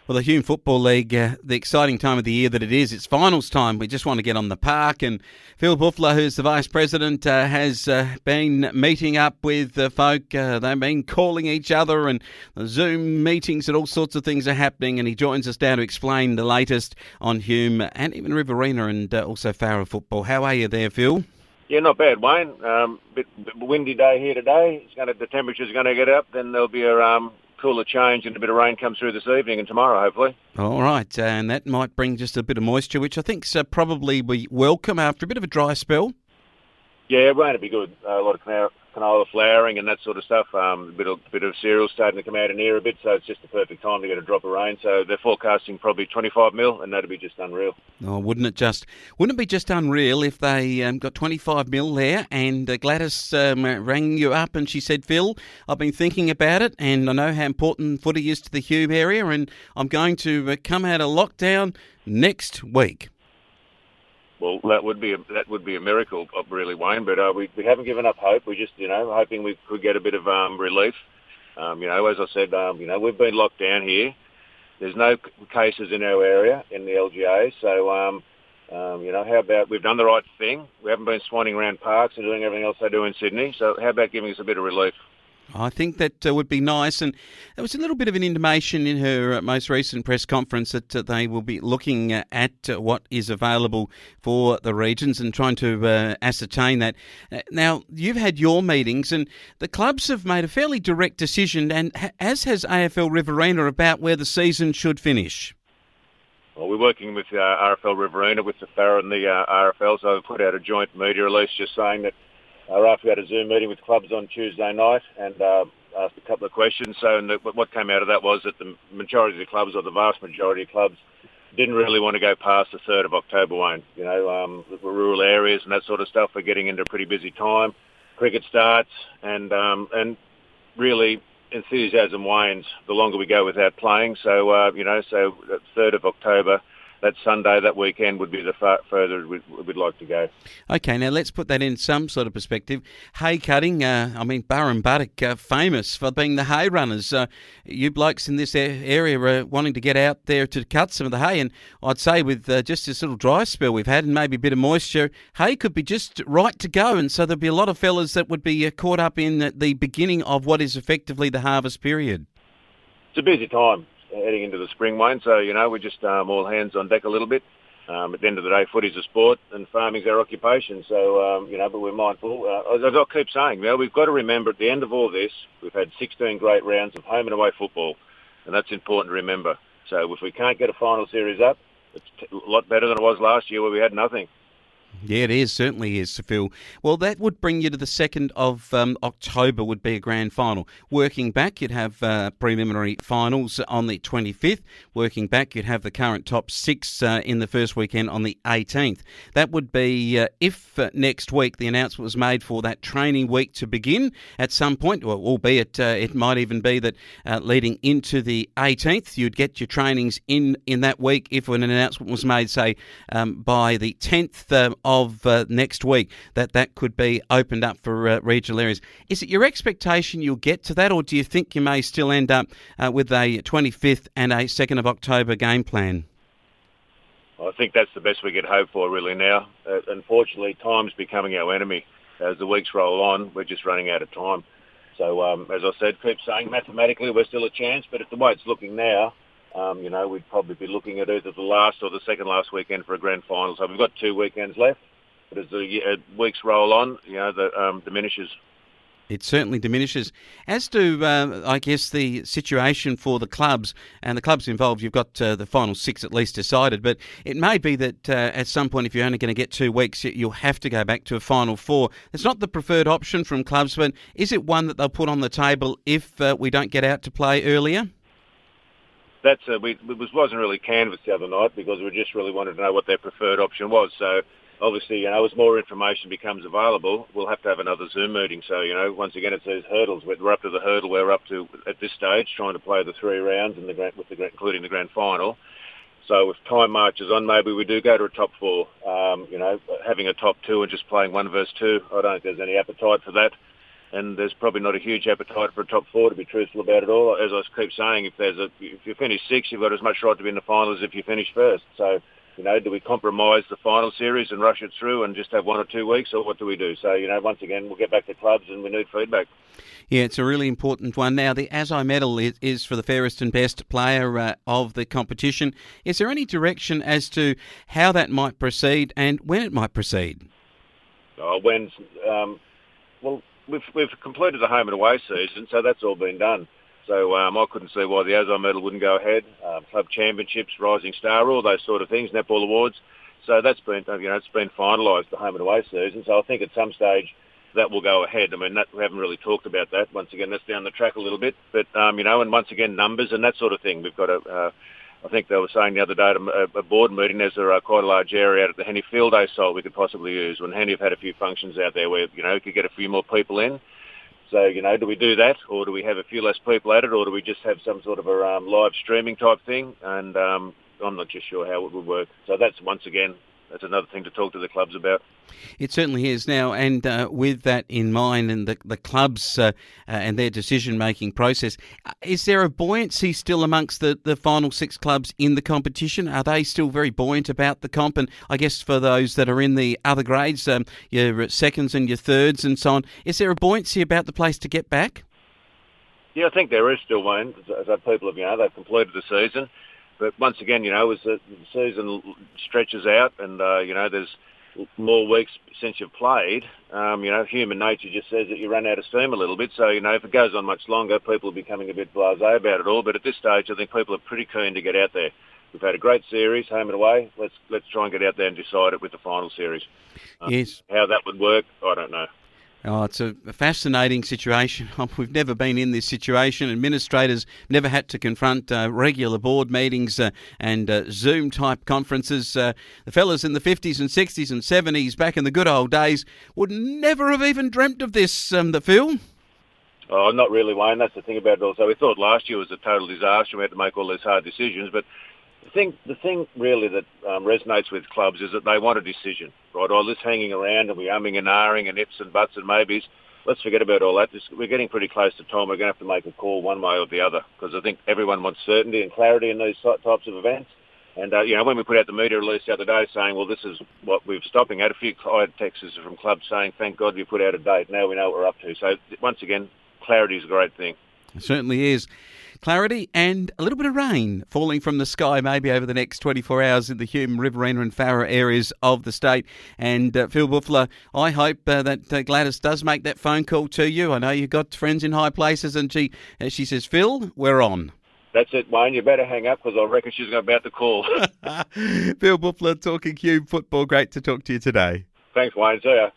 Well, the Hume Football League, the exciting time of the year that it is, it's finals time. We just want to get on the park. And Phil Bouffler, who's the Vice President, has been meeting up with folk. They've been calling each other and the Zoom meetings and all sorts of things are happening. And he joins us now to explain the latest on Hume and even Riverina and also Farrer football. How are you there, Phil? Yeah, not bad, Wayne. Bit windy day here today. The temperature's going to get up. Then there'll be a cooler change and a bit of rain comes through this evening and tomorrow, hopefully. All right, and that might bring just a bit of moisture, which I think's probably be welcome after a bit of a dry spell. Yeah, rain would be good. A lot of canola flowering and that sort of stuff. A bit of cereal starting to come out in here a bit, so it's just the perfect time to get a drop of rain. So they're forecasting probably 25 mil, and that'd be just unreal. Oh, wouldn't it be just unreal if they got 25 mil there? And Gladys rang you up and she said, Phil, I've been thinking about it, and I know how important footy is to the Hume area, and I'm going to come out of lockdown next week. Well, that would be a miracle, really, Wayne. But we haven't given up hope. We just, hoping we could get a bit of relief. As I said, we've been locked down here. There's no cases in our area in the LGA. So, how about we've done the right thing? We haven't been swanning around parks and doing everything else they do in Sydney. So, how about giving us a bit of relief? I think that would be nice, and there was a little bit of an intimation in her most recent press conference that they will be looking at what is available for the regions and trying to ascertain that. Now, you've had your meetings, and the clubs have made a fairly direct decision, and as has AFL Riverina, about where the season should finish. Well, we're working with RFL Riverina, with the Farrer and the RFL, so we've put out a joint media release just saying that after we had a Zoom meeting with clubs on Tuesday night and asked a couple of questions. So what came out of that was that the majority of the clubs, or the vast majority of clubs, didn't really want to go past the 3rd of October, Wayne. The rural areas and that sort of stuff are getting into a pretty busy time. Cricket starts and really enthusiasm wanes the longer we go without playing. So, so the 3rd of October, that Sunday, that weekend would be the further we'd like to go. Okay, now let's put that in some sort of perspective. Hay cutting, Burr and Buttock, famous for being the hay runners. You blokes in this area are wanting to get out there to cut some of the hay, and I'd say with just this little dry spell we've had and maybe a bit of moisture, hay could be just right to go, and so there'd be a lot of fellas that would be caught up in the beginning of what is effectively the harvest period. It's a busy time heading into the spring, Wayne, so, we're just all hands on deck a little bit. At the end of the day, footy's a sport and farming's our occupation, so, but we're mindful. As I keep saying, we've got to remember at the end of all this, we've had 16 great rounds of home and away football, and that's important to remember. So if we can't get a final series up, it's a lot better than it was last year where we had nothing. Yeah, it is, certainly is, Phil. Well, that would bring you to the 2nd of October would be a grand final. Working back, you'd have preliminary finals on the 25th. Working back, you'd have the current top 6 in the first weekend on the 18th. That would be if next week the announcement was made for that training week to begin at some point, well, albeit it might even be that leading into the 18th, you'd get your trainings in that week if an announcement was made, say, by the 10th of next week, that could be opened up for regional areas. Is it your expectation you'll get to that, or do you think you may still end up with a 25th and a 2nd of October game plan? I think that's the best we could hope for really now. Unfortunately, time's becoming our enemy. As the weeks roll on, we're just running out of time. So, as I said, keep saying mathematically we're still a chance, but if the way it's looking now, we'd probably be looking at either the last or the second last weekend for a grand final. So we've got 2 weekends left, but as the weeks roll on, that diminishes. It certainly diminishes. As do, I guess, the situation for the clubs, and the clubs involved, you've got the final 6 at least decided, but it may be that at some point, if you're only going to get 2 weeks, you'll have to go back to a final 4. It's not the preferred option from clubs, but is it one that they'll put on the table if we don't get out to play earlier? It wasn't really canvassed the other night because we just really wanted to know what their preferred option was. So obviously, as more information becomes available, we'll have to have another Zoom meeting. So, once again, it's these hurdles. We're up to the hurdle we're up to at this stage, trying to play the 3 rounds including the grand final. So if time marches on, maybe we do go to a top 4. Having a top 2 and just playing 1 versus 2, I don't think there's any appetite for that. and there's probably not a huge appetite for a top four, to be truthful about it all. As I keep saying, if you finish sixth, you've got as much right to be in the final as if you finish first. So, do we compromise the final series and rush it through and just have 1 or 2 weeks, or what do we do? So, once again, we'll get back to clubs and we need feedback. Yeah, it's a really important one. Now, the ASI medal is for the fairest and best player of the competition. Is there any direction as to how that might proceed and when it might proceed? Well, we've completed the home and away season, so that's all been done. So I couldn't see why the ASI medal wouldn't go ahead. Club championships, Rising Star, all those sort of things, netball awards. So that's been, it's been finalised, the home and away season. So I think at some stage that will go ahead. I mean, we haven't really talked about that. Once again, that's down the track a little bit. But, and once again, numbers and that sort of thing. We've got I think they were saying the other day at a board meeting, there's quite a large area out at the Henny Field Day site we could possibly use. When Henny have had a few functions out there where, we could get a few more people in. So, do we do that, or do we have a few less people at it, or do we just have some sort of a live streaming type thing? And I'm not just sure how it would work. So that's, once again, that's another thing to talk to the clubs about. It certainly is now, and with that in mind and the clubs and their decision-making process, is there a buoyancy still amongst the final 6 clubs in the competition? Are they still very buoyant about the comp? And I guess for those that are in the other grades, your seconds and your thirds and so on, is there a buoyancy about the place to get back? Yeah, I think there is still, Wayne. As people have, they've completed the season. But once again, as the season stretches out and, there's more weeks since you've played, human nature just says that you run out of steam a little bit. So, if it goes on much longer, people are becoming a bit blasé about it all. But at this stage, I think people are pretty keen to get out there. We've had a great series, home and away. Let's try and get out there and decide it with the final series. Yes. How that would work, I don't know. Oh, it's a fascinating situation. We've never been in this situation. Administrators never had to confront regular board meetings and Zoom-type conferences. The fellas in the 50s and 60s and 70s, back in the good old days, would never have even dreamt of this, Phil. Oh, not really, Wayne. That's the thing about it all. So we thought last year was a total disaster. We had to make all these hard decisions. But the thing really that resonates with clubs is that they want a decision, right? All this hanging around and we umming and ahhing and ifs and buts and maybes, let's forget about all that. We're getting pretty close to time. We're going to have to make a call one way or the other because I think everyone wants certainty and clarity in these types of events. And, when we put out the media release the other day saying, well, this is what we're stopping at, a few client texts from clubs saying, thank God you put out a date. Now we know what we're up to. So, once again, clarity is a great thing. It certainly is. Clarity and a little bit of rain falling from the sky maybe over the next 24 hours in the Hume, Riverina and Farrer areas of the state. And Phil Bouffler, I hope that Gladys does make that phone call to you. I know you've got friends in high places and she says, Phil, we're on. That's it, Wayne. You better hang up because I reckon she's about to call. Phil Bouffler talking Hume Football. Great to talk to you today. Thanks, Wayne. See ya.